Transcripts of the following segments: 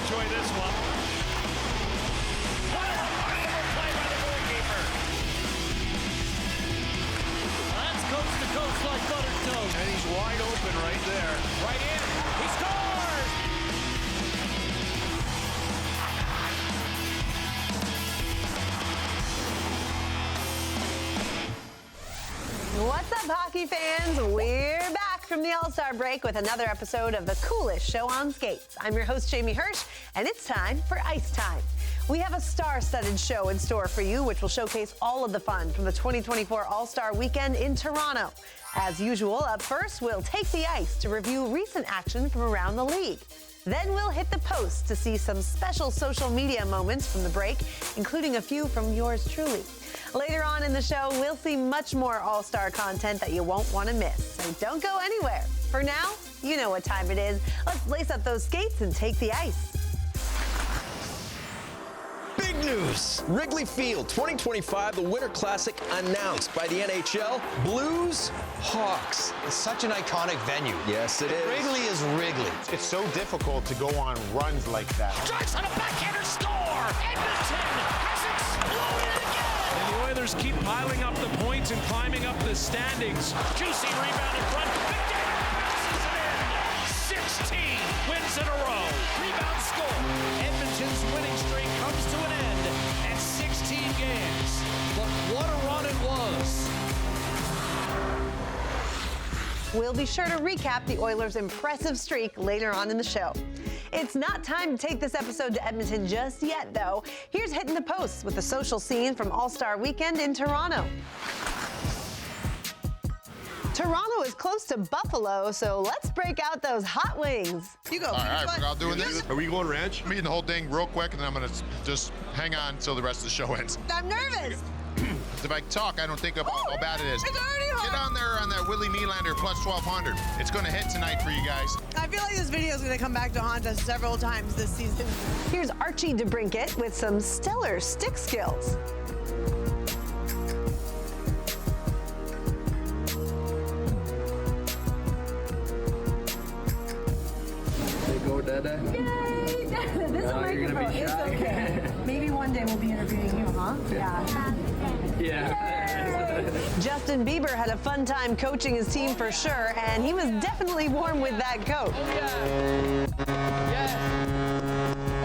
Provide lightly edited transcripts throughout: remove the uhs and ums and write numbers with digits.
enjoy this one. What a remarkable play by the goalkeeper. That's coast to coast like buttered toast. And he's wide open right there. Right in. He scores! What's up, hockey fans? We're back from the All-Star break with another episode of the coolest show on skates. I'm your host, Jamie Hirsch, and it's time for Ice Time. We have a star-studded show in store for you, which will showcase all of the fun from the 2024 All-Star Weekend in Toronto. As usual, up first, we'll take the ice to review recent action from around the league. Then we'll hit the post to see some special social media moments from the break, including a few from yours truly. Later on in the show, we'll see much more All-Star content that you won't want to miss. So don't go anywhere. For now, you know what time it is. Let's lace up those skates and take the ice. Big news! Wrigley Field 2025, the Winter Classic announced by the NHL. Blues, Hawks. It's such an iconic venue. Yes, it is. Wrigley is Wrigley. It's so difficult to go on runs like that. Drives on a backhander, score! Edmonton has exploded again! And the Oilers keep piling up the points and climbing up the standings. Juicy rebound in front. McDavid passes it in. 16 wins in a row. Rebound score. Edmonton's winning streak comes to an end at 16 games. But what a run it was. We'll be sure to recap the Oilers' impressive streak later on in the show. It's not time to take this episode to Edmonton just yet, though. Here's Hitting the Posts with the social scene from All-Star Weekend in Toronto. Toronto is close to Buffalo, so let's break out those hot wings. You go. All right, we're all doing this. Are we going ranch? I'm eating the whole thing real quick, and then I'm going to just hang on until the rest of the show ends. I'm nervous. If I talk, I don't think about how bad it is. It's already hot. Get on there on that Willie Nylander plus 1200. It's going to hit tonight for you guys. I feel like this video is going to come back to haunt us several times this season. Here's Archie DeBrincat with some stellar stick skills. Go Dada. Yay! This is a microphone. It's okay. Maybe one day we'll be interviewing you, huh? Yeah. Justin Bieber had a fun time coaching his team for sure, and he was definitely warm with that coat. Oh yeah. Yes.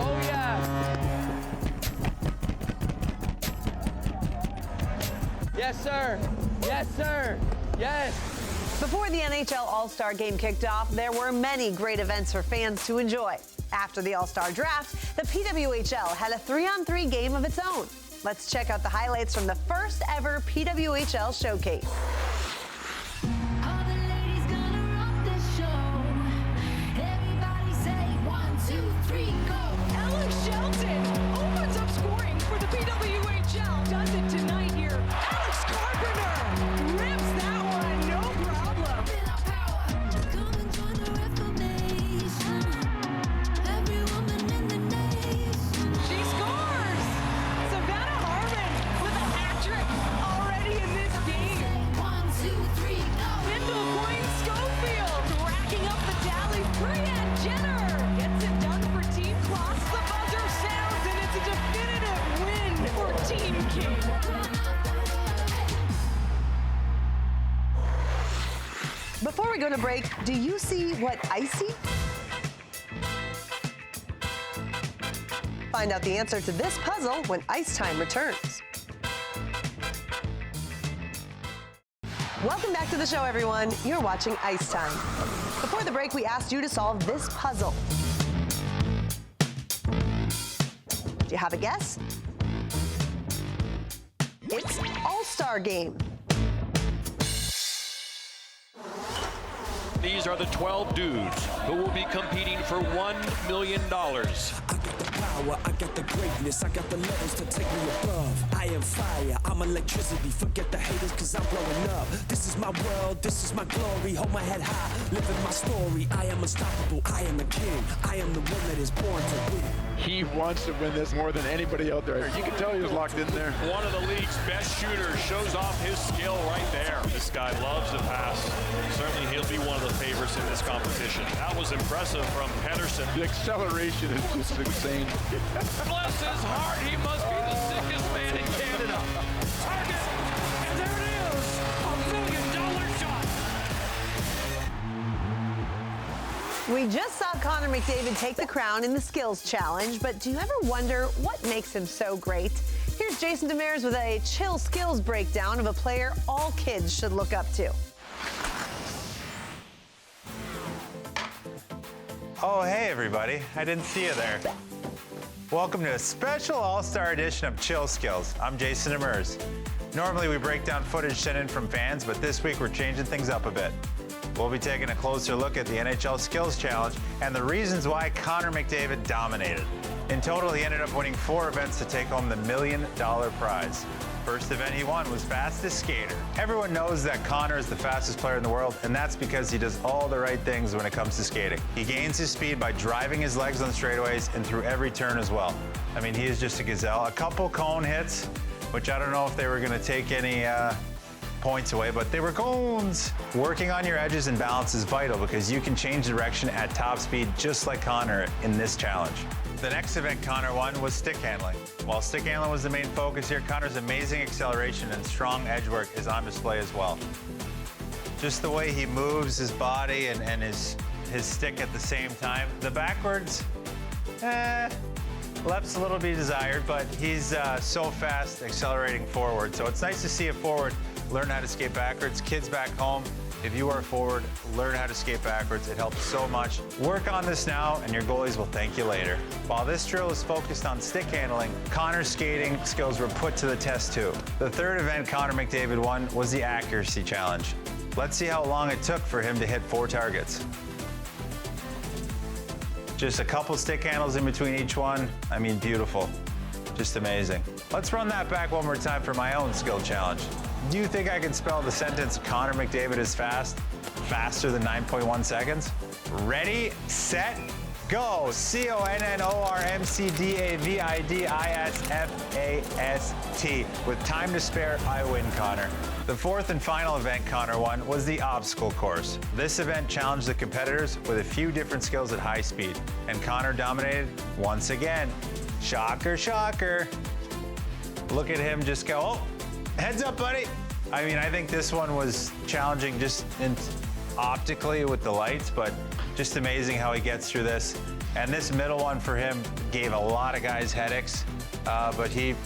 Oh yeah. Yes, sir. Yes, sir. Yes. Before the NHL All-Star Game kicked off, there were many great events for fans to enjoy. After the All-Star Draft, the PWHL had a 3-on-3 game of its own. Let's check out the highlights from the first ever PWHL showcase. Alex Shelton opens up scoring for the PWHL. Does it tonight here. Alex Carpenter rips that one, no problem. She scores! Savannah Harmon with a hat trick already in this game. 1, 2, 3, go! Wendell Coyne Schofield racking up the tally. Brianne Jenner gets it done for Team Cross. The buzzer sounds and it's a definitive win for Team King. Before we go to break, do you see what I see? Find out the answer to this puzzle when Ice Time returns. Welcome back to the show, everyone. You're watching Ice Time. Before the break, we asked you to solve this puzzle. Do you have a guess? It's All-Star Game. These are the 12 dudes who will be competing for $1 million. power, I got the greatness, I got the levels to take me above. I am fire, I'm electricity, forget the haters cause I'm blowing up. This is my world, this is my glory, hold my head high, living my story. I am unstoppable, I am the king, I am the one that is born to win. He wants to win this more than anybody out there. You can tell he was locked in there. One of the league's best shooters shows off his skill right there. This guy loves to pass. Certainly he'll be one of the favorites in this competition. That was impressive from Pedersen. The acceleration is just insane. Bless his heart, he must be the sickest man in Canada. Target, and there it is, $1 million shot. We just saw Connor McDavid take the crown in the Skills Challenge, but do you ever wonder what makes him so great? Here's Jason Demers with a chill skills breakdown of a player all kids should look up to. Oh, hey everybody, I didn't see you there. Welcome to a special all-star edition of Chill Skills. I'm Jason Demers. Normally we break down footage sent in from fans, but this week we're changing things up a bit. We'll be taking a closer look at the NHL Skills Challenge and the reasons why Connor McDavid dominated. In total, he ended up winning 4 events to take home the $1 million prize. First event he won was fastest skater. Everyone knows that Connor is the fastest player in the world, and that's because he does all the right things when it comes to skating. He gains his speed by driving his legs on straightaways and through every turn as well. I mean, he is just a gazelle. A couple cone hits, which I don't know if they were going to take any points away, but they were cones. Working on your edges and balance is vital because you can change direction at top speed just like Connor in this challenge. The next event Connor won was stick handling. While stick handling was the main focus here, Connor's amazing acceleration and strong edge work is on display as well. Just the way he moves his body and his stick at the same time. The backwards, left's a little bit desired, but he's so fast accelerating forward. So it's nice to see a forward learn how to skate backwards. Kids back home, if you are forward, learn how to skate backwards. It helps so much. Work on this now and your goalies will thank you later. While this drill is focused on stick handling, Connor's skating skills were put to the test too. The third event Connor McDavid won was the accuracy challenge. Let's see how long it took for him to hit 4 targets. Just a couple stick handles in between each one. I mean, beautiful. Just amazing. Let's run that back one more time for my own skill challenge. Do you think I can spell the sentence Connor McDavid is fast faster than 9.1 seconds? Ready, set, go. CONNORMCDAVIDISFAST. With time to spare, I win, Connor. The fourth and final event Connor won was the obstacle course. This event challenged the competitors with a few different skills at high speed, and Connor dominated once again. Shocker, shocker. Look at him just go, oh, heads up, buddy. I mean, I think this one was challenging just optically with the lights, but just amazing how he gets through this. And this middle one for him gave a lot of guys headaches, but he,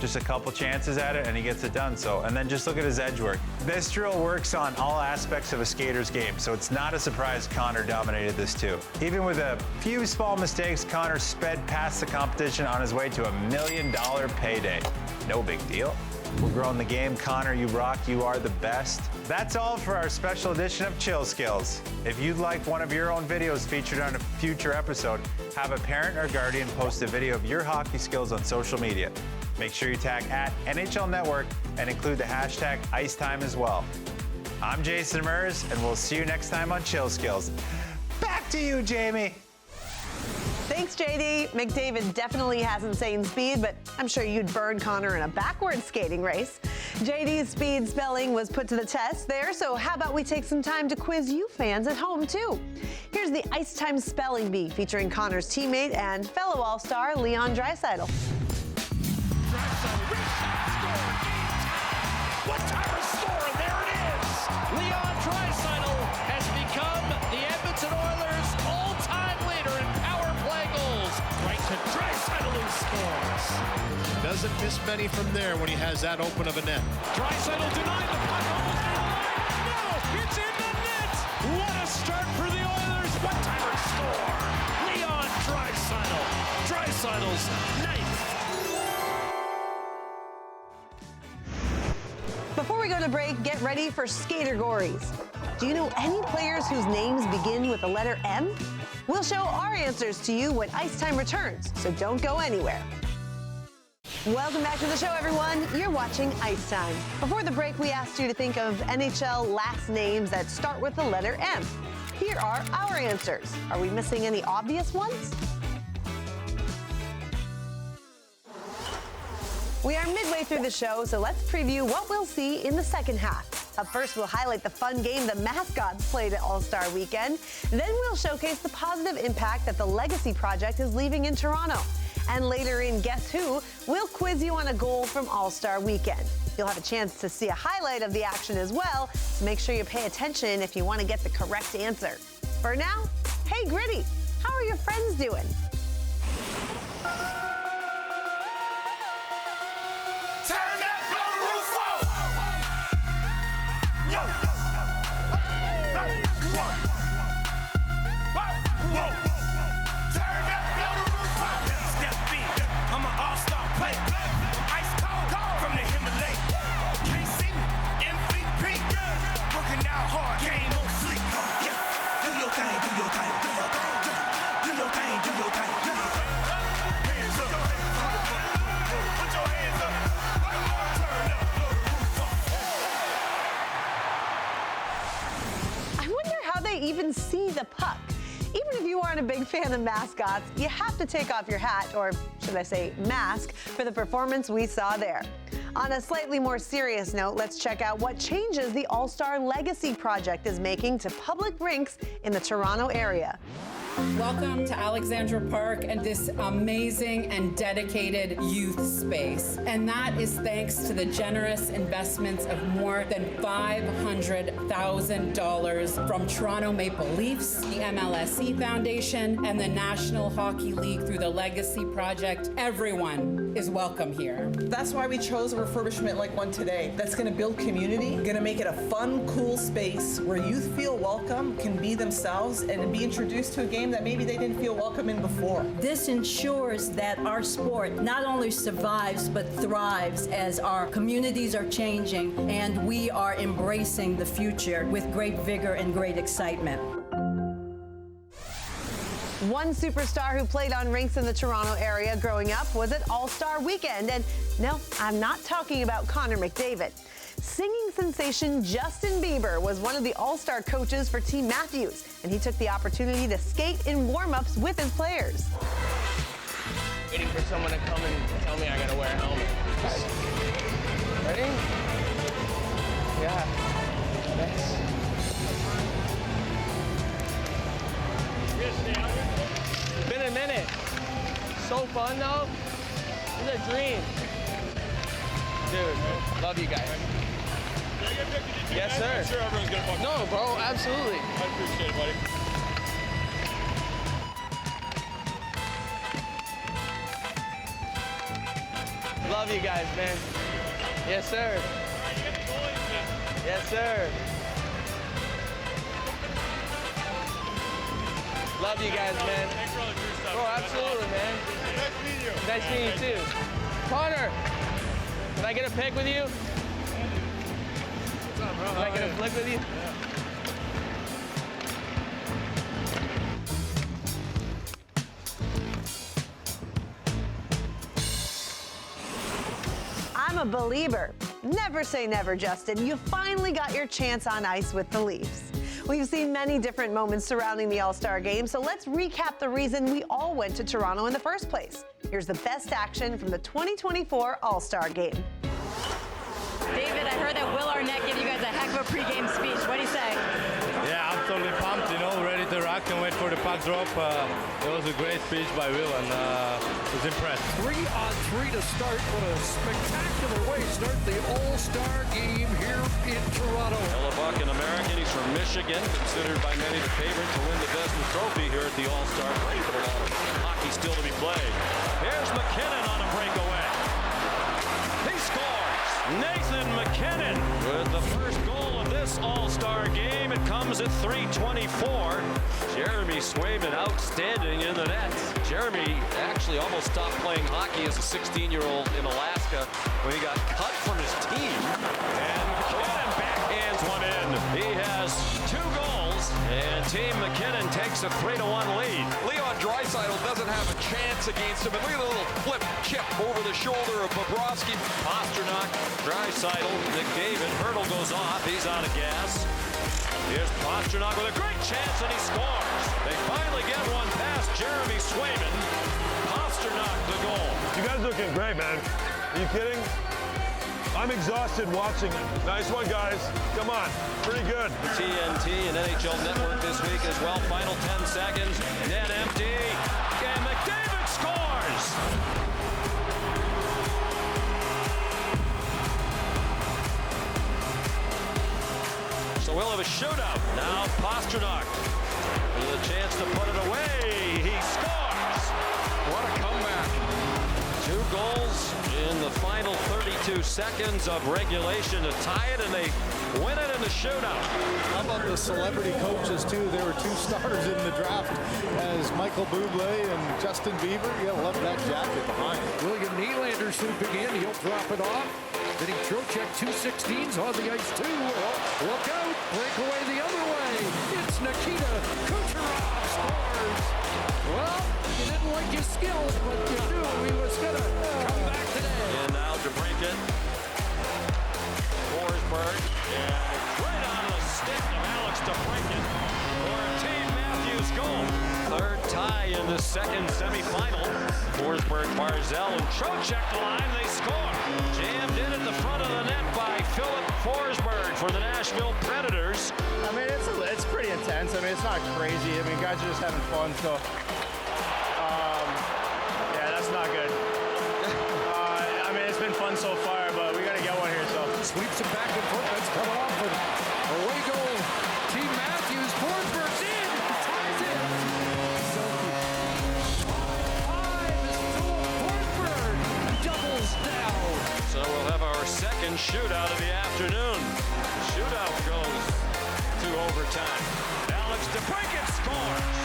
just a couple chances at it and he gets it done. So, and then just look at his edge work. This drill works on all aspects of a skater's game, so it's not a surprise Connor dominated this too. Even with a few small mistakes, Connor sped past the competition on his way to $1 million payday. No big deal. We're growing the game. Connor, you rock. You are the best. That's all for our special edition of Chill Skills. If you'd like one of your own videos featured on a future episode, have a parent or guardian post a video of your hockey skills on social media. Make sure you tag @NHL Network and include the hashtag #IceTime as well. I'm Jason Demers, and we'll see you next time on Chill Skills. Back to you, Jamie. Thanks, JD. McDavid definitely has insane speed, but I'm sure you'd burn Connor in a backward skating race. JD's speed spelling was put to the test there, so how about we take some time to quiz you fans at home, too? Here's the Ice Time Spelling Bee featuring Connor's teammate and fellow All-Star Leon Draisaitl. What type of score? And there it is. Leon Draisaitl has become the Edmonton Oilers' all-time leader in power play goals. Right to Draisaitl, who scores. Doesn't miss many from there when he has that open of a net. Draisaitl denied the puck almost in the line. No, it's in the net. What a start for the Oilers. What type of score? Leon Draisaitl. Draisaitl's ninth. Before we go to break, get ready for Skater Gories. Do you know any players whose names begin with the letter M? We'll show our answers to you when Ice Time returns, so don't go anywhere. Welcome back to the show, everyone. You're watching Ice Time. Before the break, we asked you to think of NHL last names that start with the letter M. Here are our answers. Are we missing any obvious ones? We are midway through the show, so let's preview what we'll see in the second half. Up first, we'll highlight the fun game the mascots played at All-Star Weekend. Then we'll showcase the positive impact that the Legacy Project is leaving in Toronto. And later in Guess Who, we'll quiz you on a goal from All-Star Weekend. You'll have a chance to see a highlight of the action as well, so make sure you pay attention if you want to get the correct answer. For now, hey Gritty, how are your friends doing? Turn that blow roof off! Yo! Whoa! Turn that blow roof off! Step B, I'm an all-star player. Ice cold from the Himalaya. Can't see me, MVP. Working out hard, game on sleep. Yeah. Do your thing, do your thing, do your thing. Do your thing, do your thing. Hands up. Put your hands up. I wonder how they even see the puck. Even if you aren't a big fan of mascots, you have to take off your hat, or should I say mask, for the performance we saw there. On a slightly more serious note, let's check out what changes the All-Star Legacy Project is making to public rinks in the Toronto area. Welcome to Alexandra Park and this amazing and dedicated youth space. And that is thanks to the generous investments of more than $500,000 from Toronto Maple Leafs, the MLSE Foundation, and the National Hockey League through the Legacy Project. Everyone is welcome here. That's why we chose a refurbishment like one today. That's going to build community, going to make it a fun, cool space where youth feel welcome, can be themselves, and be introduced to a game that maybe they didn't feel welcome in before. This ensures that our sport not only survives but thrives as our communities are changing and we are embracing the future with great vigor and great excitement. One superstar who played on rinks in the Toronto area growing up was at All-Star Weekend. And no, I'm not talking about Connor McDavid. Singing sensation Justin Bieber was one of the All-Star coaches for Team Matthews, and he took the opportunity to skate in warm-ups with his players. Waiting for someone to come and tell me I gotta wear a helmet. Ready? Yeah. Thanks. It's been a minute. So fun though. It's a dream. Dude, love you guys. Yes, sir. I'm sure everyone's gonna fuck. No, bro, absolutely. I appreciate it, buddy. Love you guys, man. Yes, sir. Yes, sir. Love you guys, man. Thanks for all the crew stuff. Bro, absolutely, man. Nice meeting you. Nice meeting you, too. Connor, can I get a pic with you? What's up, bro? Can I get a flick with you? I'm a believer. Never say never, Justin. You finally got your chance on ice with the Leafs. We've seen many different moments surrounding the All-Star Game, so let's recap the reason we all went to Toronto in the first place. Here's the best action from the 2024 All-Star Game. David, I heard that Will Arnett gave you guys a heck of a pregame speech. What do you say? Yeah, I'm totally pumped, ready to rock and wait for the puck drop. It was a great speech by Will, and was impressed. 3-on-3 to start. What a spectacular way to start the All-Star Game here in Toronto. Hellebuck, an American. He's from Michigan, considered by many the favorite to win the Vezina Trophy here at the All-Star break. But a lot of hockey still to be played. Here's McKinnon on a breakaway. He scores! Nathan McKinnon with the first goal of this All-Star Game. It comes at 3:24. Jeremy Swayman outstanding in the net. Jeremy actually almost stopped playing hockey as a 16-year-old in Alaska when he got cut from his team. And McKinnon backhands one in. He has 2 And Team McKinnon takes a 3-1 lead. Leon Draisaitl doesn't have a chance against him. And look at the little flip chip over the shoulder of Bobrovsky. Pastrnak, Draisaitl, McDavid. Hurdle goes off. He's out of gas. Here's Pastrnak with a great chance, and he scores. They finally get one past Jeremy Swayman. Pastrnak the goal. You guys looking great, man. Are you kidding? I'm exhausted watching it. Nice one, guys. Come on. Pretty good. TNT and NHL Network this week as well. Final 10 seconds. Net empty. And McDavid scores. So we'll have a shootout. Now Pastrnak with a chance to put it away. He scores. What a comeback. 2 goals in the final 32 seconds of regulation to tie it, and they win it in the shootout. How about the celebrity coaches, too? There were 2 starters in the draft as Michael Bublé and Justin Bieber. Yeah, love that jacket behind. William Nylander swooping in. He'll drop it off. Hitting Trocheck 216s on the ice, too. Oh, look out. Breakaway the other way. It's Nikita Kucherov scores. Well, you didn't like his skills, but you knew he was going to come back today. And now DeBrincat. Forsberg. And right on the stick of Alex DeBrincat for Team Matthews goal. Third tie in the second semifinal. Forsberg, Barzal, and Trocheck the line. They score. Jammed in at the front of the net by Philip Forsberg for the Nashville Predators. I mean, it's pretty intense. I mean, it's not crazy. I mean, guys are just having fun, so yeah, that's not good. I mean, it's been fun so far, but we got to get one here, so. Sweeps it back and forth. That's coming off with away goal. Team Matthews. Forsberg's in. Ties it. 5 is Philip Forsberg. Doubles down. So we'll have our second shootout of the afternoon. The shootout goes to overtime. Alex DeBrincat scores.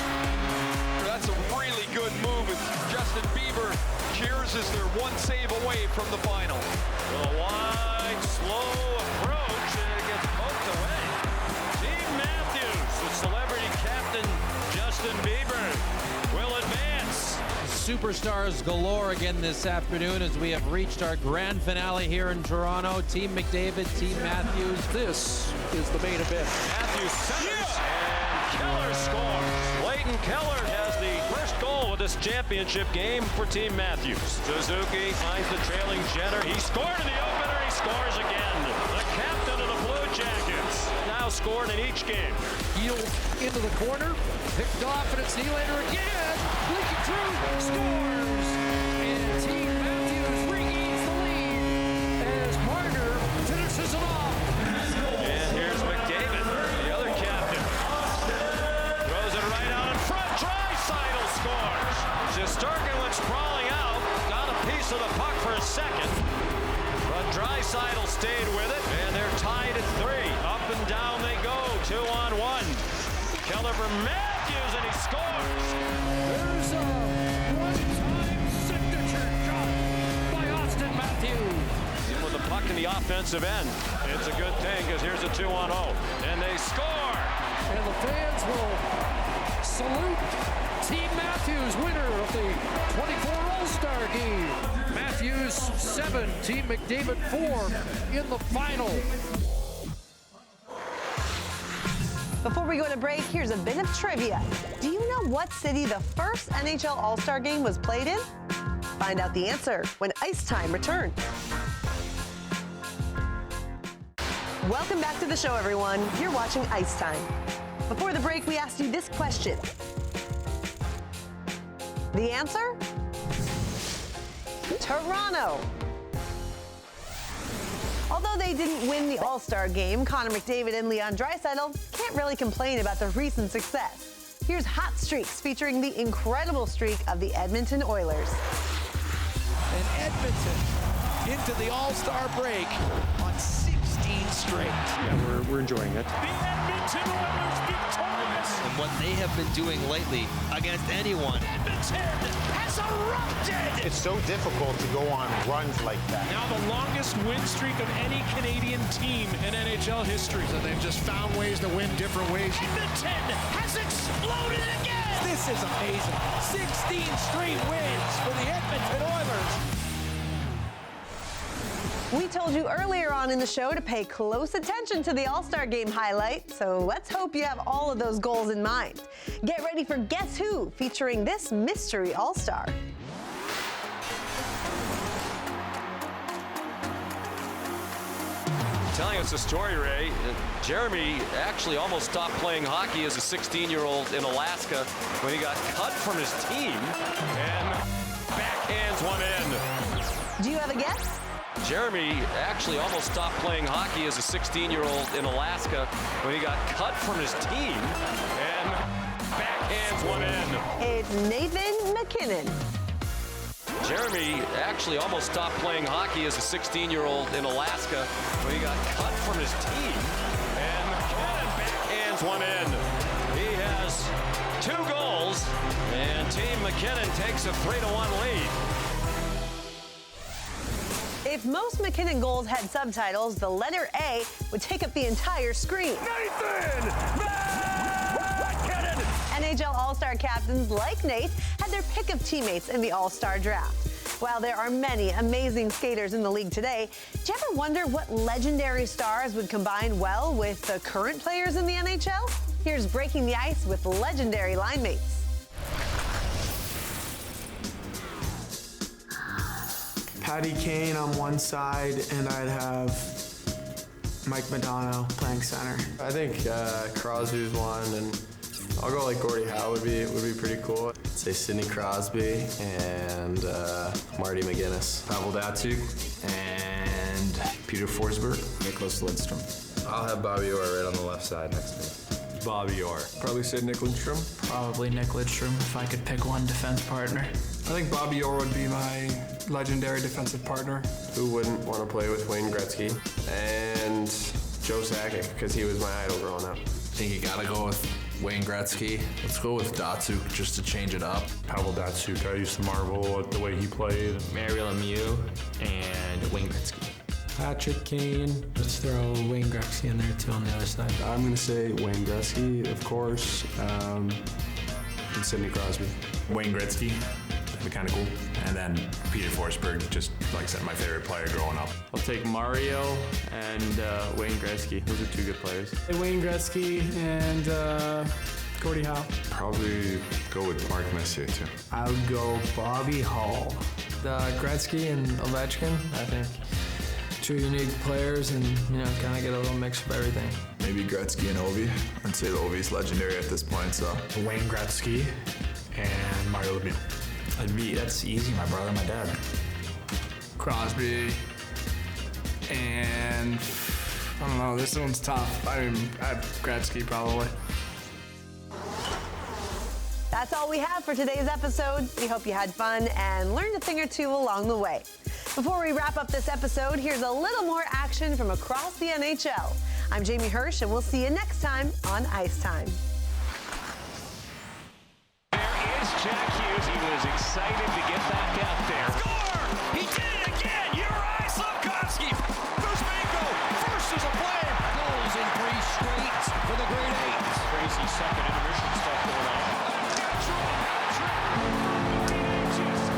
That's a really good move as Justin Bieber cheers as they're 1 save away from the final. The wide, slow approach, and it gets poked away. Team Matthews, the celebrity captain, Justin Bieber, will advance. Superstars galore again this afternoon as we have reached our grand finale here in Toronto. Team McDavid, Team Matthews. This is the main event. Matthews centers, and Keller scores. Clayton Keller has the first goal of this championship game for Team Matthews. Suzuki finds the trailing Jenner. He scored in the opener. He scores again. The captain of the Blue Jackets now scored in each game. Healed into the corner. Picked off, and it's Nylander again. Leaking through. Scores. And Team Matthews regains the lead as Marner finishes it off. And here's McDavid, the other captain. Throws it right out in front. Draisaitl scores. Shesterkin went sprawling out. Got a piece of the puck for a second. But Draisaitl stayed with it, and they're tied at 3. Up and down they go, 2-on-1. Keller for Matthews, and he scores. There's a one-time signature shot by Austin Matthews. With the puck in the offensive end. It's a good thing because here's a 2-on-0. And they score. And the fans will salute Team Matthews, winner of the 24 All-Star game. Matthews 7, Team McDavid 4 in the final. Before we go to break, here's a bit of trivia. Do you know what city the first NHL All-Star game was played in? Find out the answer when Ice Time returns. Welcome back to the show, everyone. You're watching Ice Time. Before the break, we asked you this question. The answer? Toronto. Although they didn't win the All-Star game, Connor McDavid and Leon Draisaitl can't really complain about the recent success. Here's Hot Streaks featuring the incredible streak of the Edmonton Oilers. And Edmonton into the All-Star break on 16 straight. Yeah, we're enjoying it. The Edmonton Oilers victorious and what they have been doing lately against anyone. Edmonton has erupted. It's so difficult to go on runs like that. Now the longest win streak of any Canadian team in NHL history. So they've just found ways to win different ways. Edmonton has exploded again. This is amazing. 16 straight wins for the Edmonton Oilers. We told you earlier on in the show to pay close attention to the All-Star Game highlight, so let's hope you have all of those goals in mind. Get ready for Guess Who, featuring this mystery All-Star. Telling us a story, Ray. Jeremy actually almost stopped playing hockey as a 16-year-old in Alaska when he got cut from his team and backhands one in. Do you have a guess? Jeremy actually almost stopped playing hockey as a 16-year-old in Alaska when he got cut from his team and backhands one in. It's Nathan MacKinnon. Jeremy actually almost stopped playing hockey as a 16-year-old in Alaska when he got cut from his team and MacKinnon backhands one in. He has 2 goals and Team MacKinnon takes a 3-1 lead. If most MacKinnon goals had subtitles, the letter A would take up the entire screen. Nathan MacKinnon! NHL All-Star captains like Nate had their pick of teammates in the All-Star draft. While there are many amazing skaters in the league today, do you ever wonder what legendary stars would combine well with the current players in the NHL? Here's Breaking the Ice with legendary line mates. Patty Kane on one side, and I'd have Mike Modano playing center. I think Crosby's one, and I'll go like Gordie Howe would be pretty cool. I'd say Sidney Crosby and Marty McGuinness. Pavel Datsyuk and Peter Forsberg. Nicholas Lidstrom. I'll have Bobby Orr right on the left side next to me. Bobby Orr. Probably say Nick Lidstrom. Probably Nick Lidstrom if I could pick one defense partner. I think Bobby Orr would be my legendary defensive partner. Who wouldn't want to play with Wayne Gretzky? And Joe Sakic, because he was my idol growing up. I think you gotta go with Wayne Gretzky. Let's go with Datsyuk just to change it up. Pavel Datsyuk, I used to marvel at the way he played. Mario Lemieux and Wayne Gretzky. Patrick Kane. Let's throw Wayne Gretzky in there too on the other side. I'm gonna say Wayne Gretzky, of course, and Sidney Crosby. Wayne Gretzky, that'd be kind of cool. And then Peter Forsberg, just like I said, my favorite player growing up. I'll take Mario and Wayne Gretzky. Those are 2 good players. Wayne Gretzky and Gordie Howe. Probably go with Mark Messier too. I would go Bobby Hull. Gretzky and Ovechkin, I think. 2 unique players and, kind of get a little mix of everything. Maybe Gretzky and Ovi. I'd say Ovi's legendary at this point, so. Wayne Gretzky and Mario Lemieux. That's easy, my brother, my dad. Crosby and I don't know, this one's tough. I have Gretzky probably. That's all we have for today's episode. We hope you had fun and learned a thing or 2 along the way. Before we wrap up this episode, here's a little more action from across the NHL. I'm Jamie Hirsch, and we'll see you next time on Ice Time. There is Jack Hughes. He was excited to get back out there. Score! He did it again! Uri Slafkovsky! Kuzmenko forces a play. Goals in 3 straight for the Great Eight. Crazy second intermission stuff going on. Natural hat-trick! Just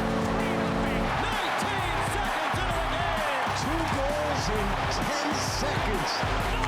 19 seconds into the game. 2 goals in 10 seconds.